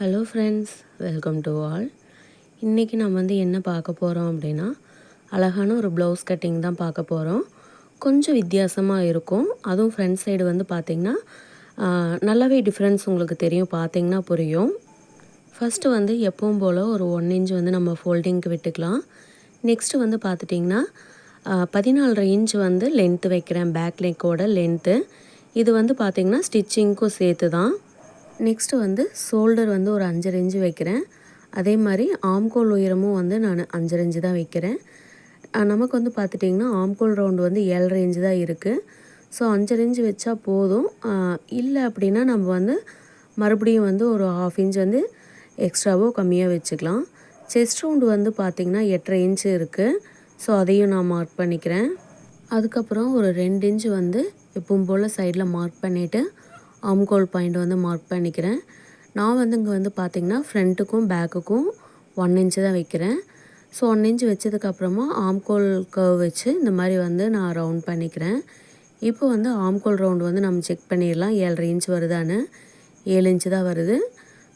Hello friends, welcome to all. இன்றைக்கி நம்ம என்ன பார்க்க போகிறோம் அப்படின்னா, அழகான ஒரு ப்ளவுஸ் கட்டிங் தான் பார்க்க போகிறோம். கொஞ்சம் வித்தியாசமாக இருக்கும். அதுவும் ஃப்ரண்ட் சைடு பார்த்திங்கன்னா நல்லாவே டிஃப்ரென்ஸ் உங்களுக்கு தெரியும், பார்த்திங்கன்னா புரியும். ஃபஸ்ட்டு எப்பவும் போல் ஒரு 1 இன்ச் நம்ம ஃபோல்டிங்க்கு விட்டுக்கலாம். நெக்ஸ்ட்டு பார்த்துட்டிங்கன்னா 14.5 இன்ச் லென்த்து வைக்கிறேன், பேக் நெக்கோட லென்த்து. இது பார்த்திங்கன்னா ஸ்டிச்சிங்க்கும் சேர்த்து தான். நெக்ஸ்ட்டு ஷோல்டர் ஒரு 5.5 இன்ச்சு வைக்கிறேன். அதே மாதிரி ஆம்கோல் உயரமும் நான் 5.5 இன்ச்சு தான் வைக்கிறேன். நமக்கு பார்த்துட்டிங்கன்னா ஆம்கோல் ரவுண்டு 7.5 இன்ச்சு தான் இருக்குது. ஸோ 5.5 இன்ச்சு வச்சா போதும். இல்லை அப்படின்னா நம்ம மறுபடியும் ஒரு 1/2 இன்ச் எக்ஸ்ட்ராவோ கம்மியாக வச்சுக்கலாம். செஸ்ட் ரவுண்டு பார்த்திங்கன்னா 8.5 இன்ச்சு இருக்குது. ஸோ அதையும் நான் மார்க் பண்ணிக்கிறேன். அதுக்கப்புறம் ஒரு 2 இன்ச்சு எப்பவும் போல் சைடில் மார்க் பண்ணிவிட்டு ஆம்கோல் பாயிண்ட் மார்க் பண்ணிக்கிறேன். நான் இங்கே பார்த்திங்கன்னா ஃப்ரண்ட்டுக்கும் பேக்குக்கும் 1 இன்ச்சு தான் வைக்கிறேன். ஸோ 1 இன்ச்சு வச்சதுக்கப்புறமா ஆம்கோல் கர்வ் வச்சு இந்த மாதிரி நான் ரவுண்ட் பண்ணிக்கிறேன். இப்போ ஆம்கோல் ரவுண்டு நம்ம செக் பண்ணிடலாம், 7.5 இன்ச் வருதான்னு. 7 இன்ச்சு தான் வருது.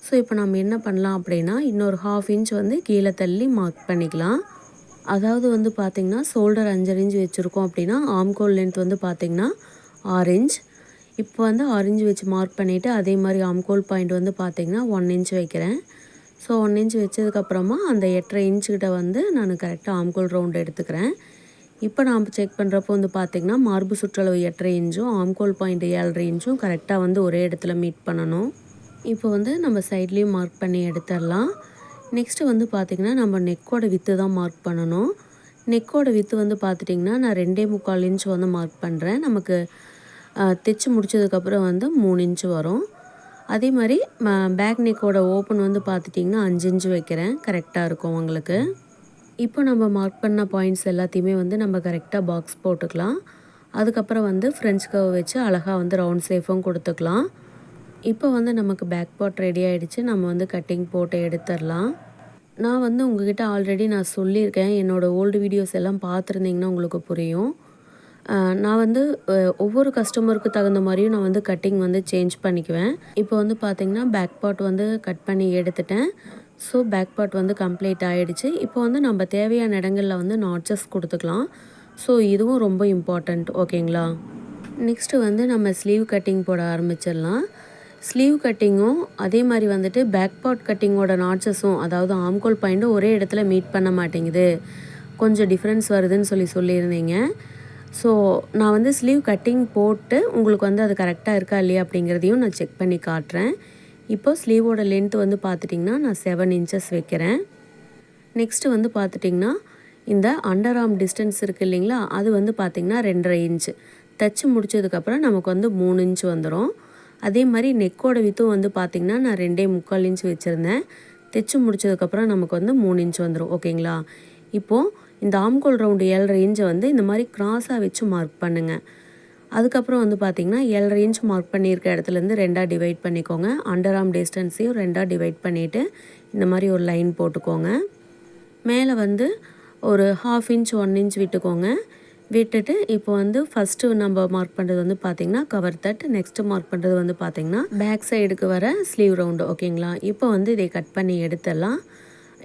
ஸோ இப்போ நம்ம என்ன பண்ணலாம் அப்படின்னா, இன்னொரு 1/2 இன்ச் கீழே தள்ளி மார்க் பண்ணிக்கலாம். அதாவது பார்த்திங்கன்னா ஷோல்டர் 5.5 இன்ச் வச்சுருக்கோம் அப்படின்னா ஆம்கோல் லென்த் பார்த்திங்கன்னா 6 இன்ச். இப்போ 6 இன்ச் வச்சு மார்க் பண்ணிவிட்டு அதே மாதிரி ஆம்கோல் பாயிண்ட் பார்த்திங்கன்னா 1 இன்ச் வைக்கிறேன். ஸோ 1 இன்ச் வச்சதுக்கப்புறமா அந்த 8.5 இன்ச்சுக்கிட்ட நான் கரெக்டாக ஆம்கோல் ரவுண்டு எடுத்துக்கிறேன். இப்போ நாம் செக் பண்ணுறப்போ பார்த்திங்கன்னா மார்பு சுற்றளவு 8.5 இன்ச்சும் ஆம்கோல் பாயிண்ட் 7.5 இன்ச்சும் கரெக்டாக ஒரே இடத்துல மீட் பண்ணணும். இப்போ நம்ம சைட்லேயும் மார்க் பண்ணி எடுத்துடலாம். நெக்ஸ்ட்டு பார்த்திங்கன்னா நம்ம நெக்கோட வித்து தான் மார்க் பண்ணணும். நெக்கோட வித்து பார்த்துட்டிங்கன்னா நான் 2.25 இன்ச் மார்க் பண்ணுறேன். நமக்கு தைச்சி முடிச்சதுக்கப்புறம் 3 இன்ச்சு வரும். அதே மாதிரி பேக் நெக்கோட ஓப்பன் பார்த்துட்டிங்கன்னா 5 இன்ச்சு வைக்கிறேன், கரெக்டாக இருக்கும் உங்களுக்கு. இப்போ நம்ம மார்க் பண்ண பாயிண்ட்ஸ் எல்லாத்தையுமே நம்ம கரெக்டாக பாக்ஸ் போட்டுக்கலாம். அதுக்கப்புறம் ஃப்ரெஞ்ச் கர்வ் வச்சு அழகாக ரவுண்ட் ஷேப்பும் கொடுத்துக்கலாம். இப்போ நமக்கு பேக் பார்ட் ரெடி ஆகிடுச்சு. நம்ம கட்டிங் போட்டு எடுத்துடலாம். நான் உங்ககிட்ட ஆல்ரெடி நான் சொல்லியிருக்கேன், என்னோடய ஓல்டு வீடியோஸ் எல்லாம் பார்த்துருந்தீங்கன்னா உங்களுக்கு புரியும். நான் ஒவ்வொரு கஸ்டமருக்கு தகுந்த மாதிரியும் நான் கட்டிங் சேஞ்ச் பண்ணிக்குவேன். இப்போ பார்த்திங்கன்னா பேக் பார்ட் கட் பண்ணி எடுத்துட்டேன். ஸோ பேக் பார்ட் கம்ப்ளீட் ஆகிடுச்சு. இப்போ நம்ம தேவையான இடங்களில் நாட்சஸ் கொடுத்துக்கலாம். ஸோ இதுவும் ரொம்ப இம்பார்ட்டண்ட், ஓகேங்களா. நெக்ஸ்ட்டு நம்ம ஸ்லீவ் கட்டிங் போட ஆரம்பிச்சிடலாம். ஸ்லீவ் கட்டிங்கும் அதே மாதிரி பேக் பார்ட் கட்டிங்கோட நாட்சஸும், அதாவது ஆம்கோல் பாயிண்ட்டும் ஒரே இடத்துல மீட் பண்ண மாட்டேங்குது, கொஞ்சம் டிஃப்ரென்ஸ் வருதுன்னு சொல்லியிருந்தீங்க. ஸோ நான் ஸ்லீவ் கட்டிங் போட்டு உங்களுக்கு அது கரெக்டாக இருக்கா இல்லையா அப்படிங்கிறதையும் நான் செக் பண்ணி காட்டுறேன். இப்போது ஸ்லீவோட லென்த் பார்த்துட்டிங்கன்னா நான் 7 இன்ச்சஸ் வைக்கிறேன். நெக்ஸ்ட்டு பார்த்துட்டிங்கன்னா இந்த அண்டர் ஆர்ம் டிஸ்டன்ஸ் இருக்குது இல்லைங்களா, அது பார்த்திங்கன்னா 2.5 இன்ச்சு. தைச்சி முடிச்சதுக்கப்புறம் நமக்கு 3 இன்ச்சு வந்துடும். அதே மாதிரி நெக்கோட வித்தும் பார்த்திங்கன்னா நான் 2.25 இன்ச் வச்சுருந்தேன். தைச்சி முடிச்சதுக்கப்புறம் நமக்கு 3 இன்ச் வந்துடும், ஓகேங்களா. இப்போது இந்த ஆம்கோல் ரவுண்டு 7.5 இன்ச்சை இந்த மாதிரி க்ராஸாக வச்சு மார்க் பண்ணுங்கள். அதுக்கப்புறம் பார்த்திங்கன்னா 7.5 இன்ச் மார்க் பண்ணியிருக்க இடத்துலேருந்து 2ஆக டிவைட் பண்ணிக்கோங்க. அண்டர் ஆர்ம் டிஸ்டன்ஸையும் 2ஆக டிவைட் பண்ணிவிட்டு இந்த மாதிரி ஒரு லைன் போட்டுக்கோங்க. மேலே ஒரு 1/2 இன்ச் 1 இன்ச் விட்டுக்கோங்க. விட்டுட்டு இப்போ ஃபஸ்ட்டு நம்ம மார்க் பண்ணுறது பார்த்திங்கன்னா கவர் தட். நெக்ஸ்ட்டு மார்க் பண்ணுறது பார்த்திங்கன்னா பேக் சைடுக்கு வர ஸ்லீவ் ரவுண்டு, ஓகேங்களா. இப்போ இதை கட் பண்ணி எடுத்துடலாம்.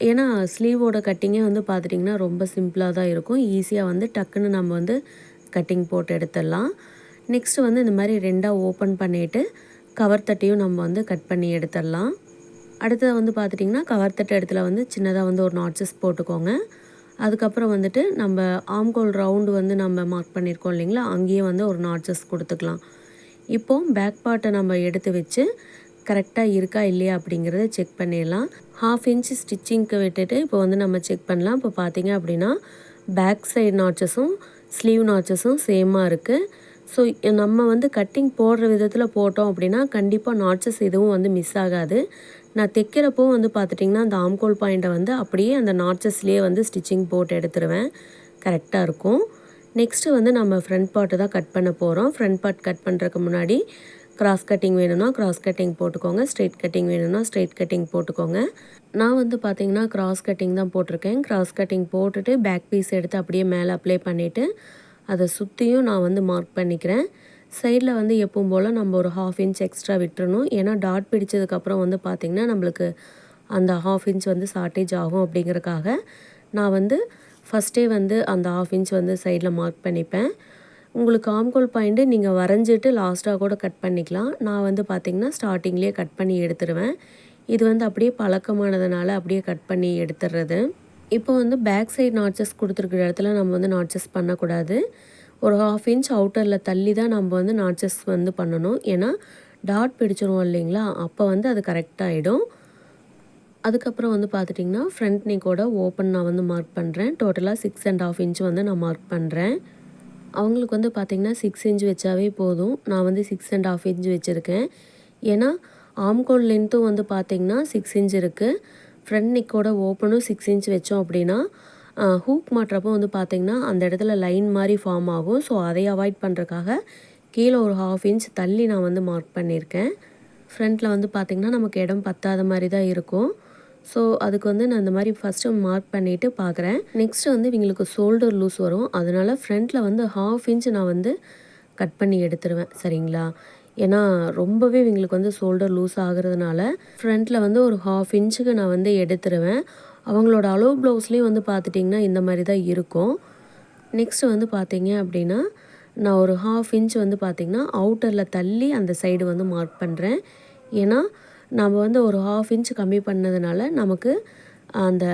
ஏன்னா ஸ்லீவோட கட்டிங்கே பார்த்துட்டிங்கன்னா ரொம்ப சிம்பிளாக தான் இருக்கும். ஈஸியாக டக்குன்னு நம்ம கட்டிங் போட்டு எடுத்துடலாம். நெக்ஸ்ட்டு இந்த மாதிரி 2ஆக ஓப்பன் பண்ணிவிட்டு கவர் தட்டையும் நம்ம கட் பண்ணி எடுத்துடலாம். அடுத்தது பார்த்துட்டிங்கன்னா கவர் தட்டு இடத்துல சின்னதாக ஒரு நாட்சஸ் போட்டுக்கோங்க. அதுக்கப்புறம் நம்ம ஆம்கோல் ரவுண்டு நம்ம மார்க் பண்ணியிருக்கோம் இல்லைங்களா, அங்கேயே ஒரு நாட்சஸ் கொடுத்துக்கலாம். இப்போது பேக் பார்ட்டை நம்ம எடுத்து வச்சு கரெக்டாக இருக்கா இல்லையா அப்படிங்கிறத செக் பண்ணிடலாம். 1/2 இன்ச் ஸ்டிச்சிங்க்கு விட்டுட்டு இப்போ நம்ம செக் பண்ணலாம். இப்போ பார்த்திங்க அப்படின்னா பேக் சைடு நாட்சஸும் ஸ்லீவ் நாட்சஸும் சேமாக இருக்குது. ஸோ நம்ம கட்டிங் போடுற விதத்தில் போட்டோம் அப்படின்னா கண்டிப்பாக நாட்சஸ் எதுவும் மிஸ் ஆகாது. நான் தைக்கிறப்போ பார்த்துட்டிங்கன்னா அந்த ஆம்கோல் பாயிண்ட்டை அப்படியே அந்த நாட்சஸ்லேயே ஸ்டிச்சிங் போட்டு எடுத்துருவேன், கரெக்டாக இருக்கும். நெக்ஸ்ட்டு நம்ம ஃப்ரண்ட் பார்ட்டு தான் கட் பண்ண போகிறோம். ஃப்ரண்ட் பார்ட் கட் பண்ணுறதுக்கு முன்னாடி கிராஸ் கட்டிங் வேணும்னா கிராஸ் கட்டிங் போட்டுக்கோங்க, ஸ்ட்ரெயிட் கட்டிங் வேணும்னா ஸ்ட்ரெயிட் கட்டிங் போட்டுக்கோங்க. நான் பார்த்திங்கன்னா கிராஸ் கட்டிங் தான் போட்டிருக்கேன். கிராஸ் கட்டிங் போட்டுட்டு பேக் பீஸ் எடுத்து அப்படியே மேலே அப்ளை பண்ணிவிட்டு அதை சுற்றியும் நான் மார்க் பண்ணிக்கிறேன். சைடில் வந்து எப்பவும் போல் நம்ம ஒரு 1/2 இன்ச் எக்ஸ்ட்ரா விட்டுறணும். ஏன்னா டாட் பிடிச்சதுக்கப்புறம் வந்து பார்த்திங்கன்னா நம்மளுக்கு அந்த 1/2 இன்ச் வந்து ஷார்ட்டேஜ் ஆகும் அப்படிங்கிறக்காக நான் வந்து ஃபஸ்ட்டே வந்து அந்த 1/2 இன்ச் வந்து சைடில் மார்க் பண்ணிப்பேன். உங்களுக்கு ஆம்கோல் பாயிண்ட்டு நீங்கள் வரைஞ்சிட்டு லாஸ்ட்டாக கூட கட் பண்ணிக்கலாம். நான் வந்து பார்த்திங்கன்னா ஸ்டார்டிங்லேயே கட் பண்ணி எடுத்துருவேன். இது வந்து அப்படியே பழக்கமானதுனால அப்படியே கட் பண்ணி எடுத்துடுறது. இப்போ வந்து பேக் சைடு நாட்சஸ் கொடுத்துருக்குற இடத்துல நம்ம வந்து நாட்சஸ் பண்ணக்கூடாது. ஒரு 1/2 இன்ச் அவுட்டரில் தள்ளி தான் நம்ம வந்து நாட்சஸ் வந்து பண்ணணும். ஏன்னா டாட் பிடிச்சிருவோம் இல்லைங்களா, அப்போ வந்து அது கரெக்டாகிடும். அதுக்கப்புறம் வந்து பார்த்துட்டிங்கன்னா ஃப்ரண்ட் நெக்கோட ஓப்பன் நான் வந்து மார்க் பண்ணுறேன். டோட்டலாக 6.5 இன்ச் வந்து நான் மார்க் பண்ணுறேன். அவங்களுக்கு வந்து பார்த்திங்கன்னா 6 இன்ச் வச்சாவே போதும். நான் வந்து 6.5 இன்ச் வச்சுருக்கேன். ஏன்னா ஆம்கோல் லென்த்தும் வந்து பார்த்திங்கன்னா 6 இன்ச் இருக்குது. ஃப்ரண்ட் நெக்கோட ஓப்பனும் 6 இன்ச் வச்சோம் அப்படின்னா ஹூக் மாட்டுறப்போ வந்து பார்த்திங்கன்னா அந்த இடத்துல லைன் மாதிரி ஃபார்ம் ஆகும். ஸோ அதை அவாய்ட் பண்ணுறக்காக கீழே ஒரு 1/2 இன்ச் தள்ளி நான் வந்து மார்க் பண்ணியிருக்கேன். ஃப்ரண்ட்டில் வந்து பார்த்திங்கன்னா நமக்கு இடம் பத்தாத மாதிரி தான் இருக்கும். ஸோ அதுக்கு வந்து நான் இந்த மாதிரி ஃபஸ்ட்டு மார்க் பண்ணிவிட்டு பார்க்குறேன். நெக்ஸ்ட்டு வந்து இவங்களுக்கு ஷோல்டர் லூஸ் வரும். அதனால் ஃப்ரண்ட்டில் வந்து 1/2 இன்ச் நான் வந்து கட் பண்ணி எடுத்துருவேன். சரிங்களா? ஏன்னா ரொம்பவே இவங்களுக்கு வந்து ஷோல்டர் லூஸ் ஆகுறதுனால ஃப்ரண்ட்டில் வந்து ஒரு 1/2 இன்ச்சுக்கு நான் வந்து எடுத்துருவேன். அவங்களோட அளவு ப்ளவுஸ்லேயும் வந்து பார்த்துட்டிங்கன்னா இந்த மாதிரி தான் இருக்கும். நெக்ஸ்ட்டு வந்து பார்த்தீங்க அப்படின்னா நான் ஒரு 1/2 இன்ச் வந்து பார்த்திங்கன்னா அவுட்டரில் தள்ளி அந்த சைடு வந்து மார்க் பண்ணுறேன். ஏன்னா நம்ம வந்து ஒரு 1/2 இன்ச் கம்மி பண்ணதுனால நமக்கு அந்த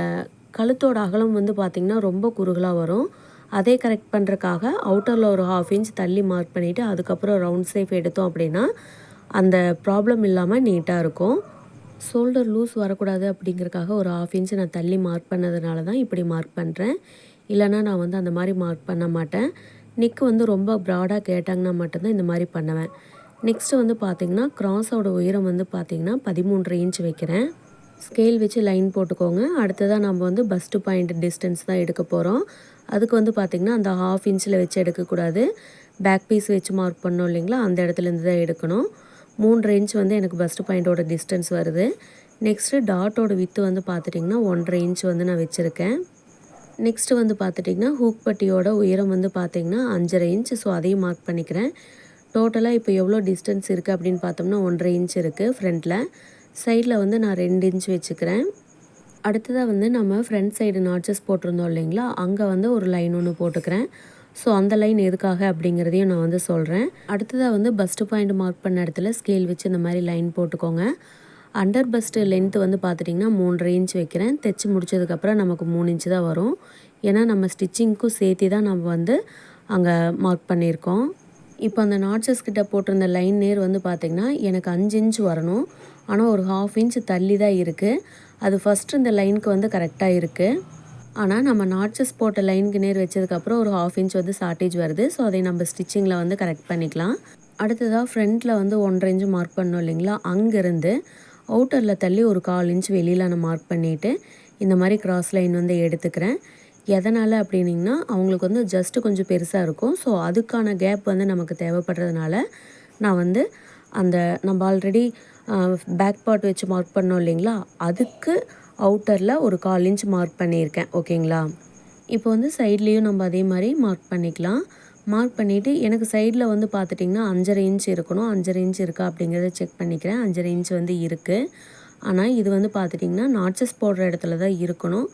கழுத்தோட அகலம் வந்து பார்த்திங்கன்னா ரொம்ப குறுகலாக வரும். அதை கரெக்ட் பண்ணுறக்காக அவுட்டரில் ஒரு 1/2 இன்ச் தள்ளி மார்க் பண்ணிவிட்டு அதுக்கப்புறம் ரவுண்ட் ஷேப் எடுத்தோம் அப்படின்னா அந்த ப்ராப்ளம் இல்லாமல் நீட்டாக இருக்கும். ஷோல்டர் லூஸ் வரக்கூடாது அப்படிங்கிறக்காக ஒரு 1/2 இன்ச் நான் தள்ளி மார்க் பண்ணதுனால தான் இப்படி மார்க் பண்ணுறேன். இல்லைனா நான் வந்து அந்த மாதிரி மார்க் பண்ண மாட்டேன். நெக்கு வந்து ரொம்ப ப்ராடாக கேட்டாங்கன்னா மட்டும்தான் இந்த மாதிரி பண்ணுவேன். நெக்ஸ்ட்டு வந்து பார்த்திங்கன்னா க்ராஸோட உயரம் வந்து பார்த்திங்கன்னா 13.5 இன்ச் வைக்கிறேன். ஸ்கேல் வச்சு லைன் போட்டுக்கோங்க. அடுத்ததாக நம்ம வந்து பஸ்ட்டு பாயிண்ட் டிஸ்டன்ஸ் தான் எடுக்க போகிறோம். அதுக்கு வந்து பார்த்திங்கன்னா அந்த 1/2 இன்ச்சில் வச்சு எடுக்கக்கூடாது. பேக் பீஸ் வச்சு மார்க் பண்ணோம் இல்லைங்களா, அந்த இடத்துலேருந்து தான் எடுக்கணும். 3.5 இன்ச் வந்து எனக்கு பஸ்ட்டு பாயிண்ட்டோட டிஸ்டன்ஸ் வருது. நெக்ஸ்ட்டு டாட்டோட வித்து வந்து பார்த்துட்டிங்கன்னா 1.5 இன்ச் வந்து நான் வச்சுருக்கேன். நெக்ஸ்ட்டு வந்து பார்த்துட்டிங்கன்னா ஹூக் பட்டியோட உயரம் வந்து பார்த்திங்கன்னா 5.5 இன்ச். ஸோ அதையும் மார்க் பண்ணிக்கிறேன். டோட்டலாக இப்போ எவ்வளோ டிஸ்டன்ஸ் இருக்குது அப்படின்னு பார்த்தோம்னா 1.5 இன்ச் இருக்குது ஃப்ரண்ட்டில். சைடில் வந்து நான் 2 இன்ச் வச்சுக்கிறேன். அடுத்ததாக வந்து நம்ம ஃப்ரண்ட் சைடு நாட்சஸ் போட்டிருந்தோம் இல்லைங்களா, அங்கே வந்து ஒரு லைன் ஒன்று போட்டுக்கிறேன். ஸோ அந்த லைன் எதுக்காக அப்படிங்கிறதையும் நான் வந்து சொல்கிறேன். அடுத்ததாக வந்து பஸ்ட்டு பாயிண்ட் மார்க் பண்ண இடத்துல ஸ்கேல் வச்சு இந்த மாதிரி லைன் போட்டுக்கோங்க. அண்டர் பஸ்ட்டு லென்த்து வந்து பார்த்துட்டிங்கன்னா 3.5 இன்ச் வைக்கிறேன். தைச்சி முடிச்சதுக்கப்புறம் நமக்கு 3 இன்ச் தான் வரும். ஏன்னா நம்ம ஸ்டிச்சிங்க்கும் சேர்த்து தான் நம்ம வந்து அங்கே மார்க் பண்ணியிருக்கோம். இப்போ அந்த நாட்சஸ் கிட்ட போட்டிருந்த லைன் நேர் வந்து பார்த்திங்கன்னா எனக்கு 5 இன்ச் வரணும். ஆனால் ஒரு 1/2 இன்ச் தள்ளி தான் இருக்குது. அது ஃபஸ்ட்டு இந்த லைனுக்கு வந்து கரெக்டாக இருக்குது. ஆனால் நம்ம நாட்சஸ் போட்ட லைனுக்கு நேர் வச்சதுக்கப்புறம் ஒரு 1/2 இன்ச் வந்து ஷார்ட்டேஜ் வருது. ஸோ அதை நம்ம ஸ்டிச்சிங்கில் வந்து கரெக்ட் பண்ணிக்கலாம். அடுத்ததாக ஃப்ரண்ட்டில் வந்து 1.5 இன்ச் மார்க் பண்ணோம் இல்லைங்களா, அங்கேருந்து அவுட்டரில் தள்ளி ஒரு 1/4 இன்ச் வெளியில் நான் மார்க் பண்ணிவிட்டு இந்த மாதிரி கிராஸ் லைன் வந்து எடுத்துக்கிறேன். எதனால் அப்படின்னிங்கன்னா அவங்களுக்கு வந்து ஜஸ்ட்டு கொஞ்சம் பெருசாக இருக்கும். ஸோ அதுக்கான கேப் வந்து நமக்கு தேவைப்படுறதுனால நான் வந்து அந்த நம்ம ஆல்ரெடி பேக் பார்ட் வச்சு மார்க் பண்ணோம் இல்லைங்களா, அதுக்கு அவுட்டரில் ஒரு 1/4 இன்ச் மார்க் பண்ணியிருக்கேன். ஓகேங்களா? இப்போ வந்து சைட்லேயும் நம்ம அதே மாதிரி மார்க் பண்ணிக்கலாம். மார்க் பண்ணிவிட்டு எனக்கு சைடில் வந்து பார்த்துட்டிங்கன்னா 5.5 இன்ச் இருக்கணும். 5.5 இன்ச் இருக்கா அப்படிங்கிறத செக் பண்ணிக்கிறேன். 5.5 இன்ச் வந்து இருக்குது. ஆனால் இது வந்து பார்த்துட்டிங்கன்னா நாட்சஸ் போடுற இடத்துல தான் இருக்கணும்.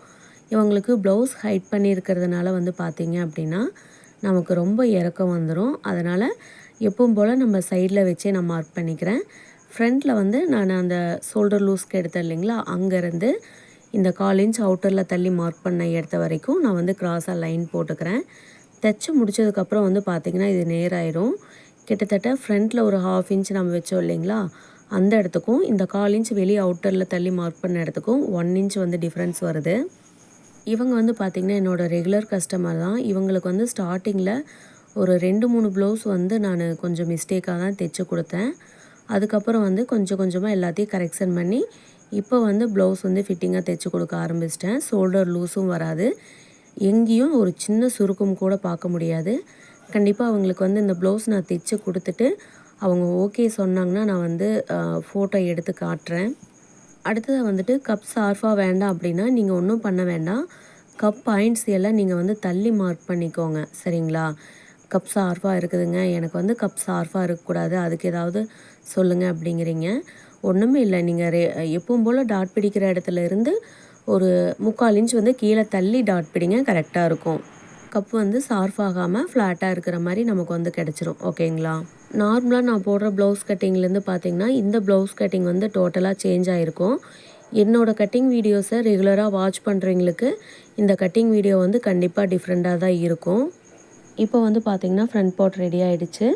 இவங்களுக்கு ப்ளவுஸ் ஹைட் பண்ணியிருக்கிறதுனால வந்து பார்த்திங்க அப்படின்னா நமக்கு ரொம்ப இறக்கம் வந்துடும். அதனால் எப்பவும் போல் நம்ம சைடில் வச்சே நான் மார்க் பண்ணிக்கிறேன். ஃப்ரண்ட்டில் வந்து நான் அந்த ஷோல்டர் லூஸ்க்கு எடுத்தேன் இல்லைங்களா, அங்கேருந்து இந்த 1/4 இன்ச் அவுட்டரில் தள்ளி மார்க் பண்ண இடத்த வரைக்கும் நான் வந்து கிராஸாக லைன் போட்டுக்கிறேன். தைச்சி முடிச்சதுக்கப்புறம் வந்து பார்த்திங்கன்னா இது நேராயிரும். கிட்டத்தட்ட ஃப்ரண்ட்டில் ஒரு 1/2 இன்ச் நம்ம வச்சோம் இல்லைங்களா, அந்த இடத்துக்கும் இந்த 1/4 இன்ச் வெளியே அவுட்டரில் தள்ளி மார்க் பண்ண இடத்துக்கும் 1 இன்ச் வந்து டிஃப்ரென்ஸ் வருது. இவங்க வந்து பார்த்திங்கன்னா என்னோடய ரெகுலர் கஸ்டமர் தான். இவங்களுக்கு வந்து ஸ்டார்டிங்கில் ஒரு 2-3 ப்ளவுஸ் வந்து நான் கொஞ்சம் மிஸ்டேக்காக தான் தைச்சி கொடுத்தேன். அதுக்கப்புறம் வந்து கொஞ்சம் கொஞ்சமாக எல்லாத்தையும் கரெக்ஷன் பண்ணி இப்போ வந்து ப்ளவுஸ் வந்து ஃபிட்டிங்காக தைச்சி கொடுக்க ஆரம்பிச்சிட்டேன். ஷோல்டர் லூஸும் வராது. எங்கேயும் ஒரு சின்ன சுருக்கம் கூட பார்க்க முடியாது. கண்டிப்பாக அவங்களுக்கு வந்து இந்த ப்ளவுஸ் நான் தைச்சி கொடுத்துட்டு அவங்க ஓகே சொன்னாங்கன்னா நான் வந்து ஃபோட்டோ எடுத்து காட்டுறேன். அடுத்ததாக வந்துட்டு கப் ஷார்ப்பாக வேண்டாம் அப்படின்னா நீங்கள் ஒன்றும் பண்ண வேண்டாம். கப் பாயிண்ட்ஸ் எல்லாம் நீங்கள் வந்து தள்ளி மார்க் பண்ணிக்கோங்க. சரிங்களா? கப் ஷார்ப்பாக இருக்குதுங்க, எனக்கு வந்து கப் ஷார்ப்பாக இருக்கக்கூடாது, அதுக்கு ஏதாவது சொல்லுங்கள் அப்படிங்கிறீங்க. ஒன்றுமே இல்லை, நீங்கள் எப்பவும் போல் டாட் பிடிக்கிற இடத்துல இருந்து ஒரு 3/4 இன்ச் வந்து கீழே தள்ளி டாட் பிடிங்க, கரெக்டாக இருக்கும். கப் வந்து ஷார்ப் ஆகாமல் ஃப்ளாட்டாக இருக்கிற மாதிரி நமக்கு வந்து கிடச்சிரும். ஓகேங்களா? நார்மலாக நான் போடுற ப்ளவுஸ் கட்டிங்லேருந்து பார்த்தீங்கன்னா இந்த ப்ளவுஸ் கட்டிங் வந்து டோட்டலாக சேஞ்ச் ஆகிருக்கும். என்னோடய கட்டிங் வீடியோஸை ரெகுலராக வாட்ச் பண்ணுறவங்களுக்கு இந்த கட்டிங் வீடியோ வந்து கண்டிப்பாக டிஃப்ரெண்ட்டாக தான் இருக்கும். இப்போ வந்து பார்த்திங்கன்னா ஃப்ரண்ட் பார்ட் ரெடி ஆகிடுச்சு.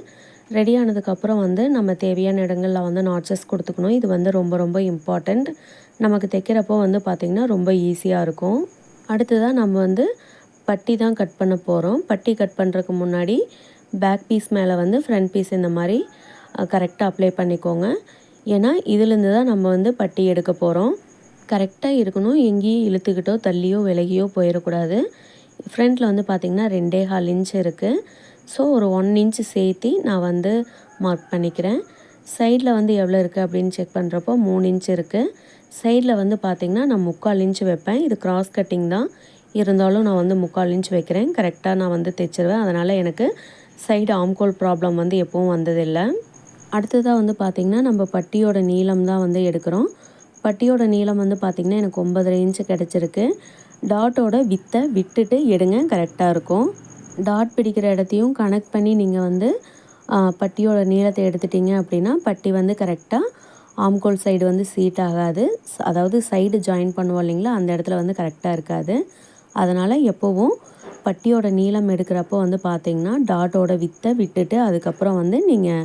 ரெடி ஆனதுக்கப்புறம் வந்து நம்ம தேவையான இடங்களில் வந்து நாட்சஸ் கொடுத்துக்கணும். இது வந்து ரொம்ப ரொம்ப இம்பார்ட்டண்ட். நமக்கு தைக்கிறப்போ வந்து பார்த்திங்கன்னா ரொம்ப ஈஸியாக இருக்கும். அடுத்ததாக நம்ம வந்து பட்டி தான் கட் பண்ண போகிறோம். பட்டி கட் பண்ணுறதுக்கு முன்னாடி பேக் பீஸ் மேலே வந்து ஃப்ரண்ட் பீஸ் இந்த மாதிரி கரெக்டாக அப்ளை பண்ணிக்கோங்க. ஏன்னா இதிலேருந்து தான் நம்ம வந்து பட்டி எடுக்க போகிறோம். கரெக்டாக இருக்கணும், எங்கேயும் இழுத்துக்கிட்டோ தள்ளியோ விலகியோ போயிடக்கூடாது. ஃப்ரண்ட்டில் வந்து பார்த்திங்கன்னா 2.25 இன்ச் இருக்குது. ஸோ ஒரு 1 இன்ச் சேர்த்தி நான் வந்து மார்க் பண்ணிக்கிறேன். சைடில் வந்து எவ்வளோ இருக்குது அப்படின்னு செக் பண்ணுறப்போ 3 இன்ச் இருக்குது. சைடில் வந்து பார்த்திங்கன்னா நான் 3/4 இன்ச் வைப்பேன். இது கிராஸ் கட்டிங் தான், இருந்தாலும் நான் வந்து 3/4 இன்ச் வைக்கிறேன். கரெக்டாக நான் வந்து தைச்சிருவேன். அதனால் எனக்கு சைடு ஆம்கோல் ப்ராப்ளம் வந்து எப்பவும் வந்ததில்லை. அடுத்ததாக வந்து பார்த்திங்கன்னா நம்ம பட்டியோட நீளம் தான் வந்து எடுக்கிறோம். பட்டியோட நீளம் வந்து பார்த்திங்கன்னா எனக்கு 9.5 இன்ச்சு கிடச்சிருக்கு. டாட்டோட வித்தை விட்டுட்டு எடுங்க, கரெக்டாக இருக்கும். டாட் பிடிக்கிற இடத்தையும் கனெக்ட் பண்ணி நீங்கள் வந்து பட்டியோட நீளத்தை எடுத்துட்டிங்க அப்படின்னா பட்டி வந்து கரெக்டாக ஆம்கோல் சைடு வந்து சீட் ஆகாது. அதாவது சைடு ஜாயின் பண்ணுவோம் இல்லைங்களா, அந்த இடத்துல வந்து கரெக்டாக இருக்காது. அதனால் எப்போவும் பட்டியோட நீளம் எடுக்கிறப்போ வந்து பார்த்திங்கன்னா டாட்டோட வித்தை விட்டுட்டு அதுக்கப்புறம் வந்து நீங்கள்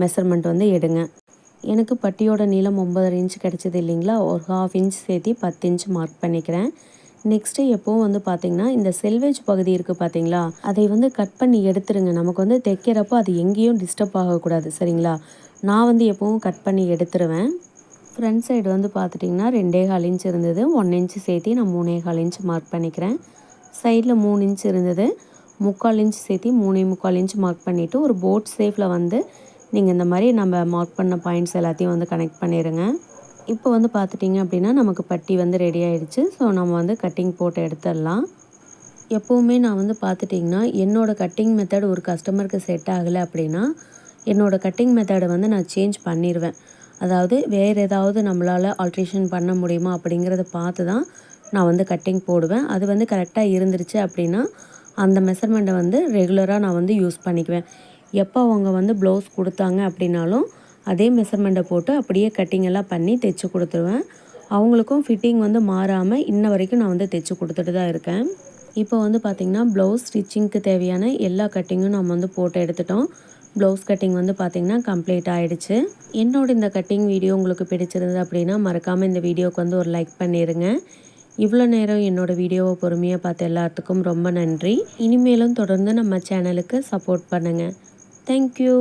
மெஷர்மெண்ட் வந்து எடுங்க. எனக்கு பட்டியோட நீளம் 9.5 இன்ச் கிடச்சிது இல்லைங்களா, ஒரு 1/2 இன்ச் சேர்த்தி 10 இன்ச் மார்க் பண்ணிக்கிறேன். நெக்ஸ்ட்டு எப்போவும் வந்து பார்த்திங்கன்னா இந்த செல்வேஜ் பகுதி இருக்குது பார்த்தீங்களா, அதை வந்து கட் பண்ணி எடுத்துருங்க. நமக்கு வந்து தைக்கிறப்போ அது எங்கேயும் டிஸ்டர்ப் ஆகக்கூடாது, சரிங்களா? நான் வந்து எப்போவும் கட் பண்ணி எடுத்துருவேன். ஃப்ரண்ட் சைடு வந்து பார்த்துட்டிங்கன்னா 2.25 இன்ச் இருந்தது. 1 இன்ச் சேர்த்தி நான் 3.25 இன்ச் மார்க் பண்ணிக்கிறேன். சைடில் 3 இன்ச் இருந்தது, 3/4 இன்ச் சேர்த்தி 3.25 இன்ச் மார்க் பண்ணிவிட்டு ஒரு போட் ஷேப்பில் வந்து நீங்கள் இந்த மாதிரி நம்ம மார்க் பண்ண பாயிண்ட்ஸ் எல்லாத்தையும் வந்து கனெக்ட் பண்ணிடுங்க. இப்போ வந்து பார்த்துட்டிங்க அப்படின்னா நமக்கு பட்டி வந்து ரெடி ஆகிடுச்சு. ஸோ நம்ம வந்து கட்டிங் போட்டு எடுத்துடலாம். எப்போவுமே நான் வந்து பார்த்துட்டிங்கன்னா என்னோடய கட்டிங் மெத்தட் ஒரு கஸ்டமருக்கு செட் ஆகலை அப்படின்னா என்னோடய கட்டிங் மெத்தடை வந்து நான் சேஞ்ச் பண்ணிடுவேன். அதாவது வேறு ஏதாவது நம்மளால் ஆல்ட்ரேஷன் பண்ண முடியுமா அப்படிங்கிறத பார்த்து தான் நான் வந்து கட்டிங் போடுவேன். அது வந்து கரெக்டாக இருந்துருச்சு அப்படின்னா அந்த மெஷர்மெண்ட்டை வந்து ரெகுலராக நான் வந்து யூஸ் பண்ணிக்குவேன். எப்போ அவங்க வந்து ப்ளவுஸ் கொடுத்தாங்க அப்படின்னாலும் அதே மெஷர்மெண்ட்டை போட்டு அப்படியே கட்டிங் எல்லாம் பண்ணி தைச்சி கொடுத்துருவேன். அவங்களுக்கும் ஃபிட்டிங் வந்து மாறாமல் இன்ன வரைக்கும் நான் வந்து தைச்சி கொடுத்துட்டு தான் இருக்கேன். இப்போ வந்து பார்த்திங்கன்னா ப்ளவுஸ் ஸ்டிச்சிங்க்கு தேவையான எல்லா கட்டிங்கும் நம்ம வந்து போட்டு எடுத்துட்டோம். ப்ளவுஸ் கட்டிங் வந்து பார்த்திங்கன்னா கம்ப்ளீட் ஆகிடுச்சு. என்னோட இந்த கட்டிங் வீடியோ உங்களுக்கு பிடிச்சிருந்தது அப்படின்னா மறக்காமல் இந்த வீடியோவுக்கு வந்து ஒரு லைக் பண்ணிடுங்க. இவ்வளோ நேரம் என்னோடய வீடியோவை பொறுமையாக பார்த்த எல்லாத்துக்கும் ரொம்ப நன்றி. இனிமேலும் தொடர்ந்து நம்ம சேனலுக்கு சப்போர்ட் பண்ணுங்கள். தேங்க்யூ.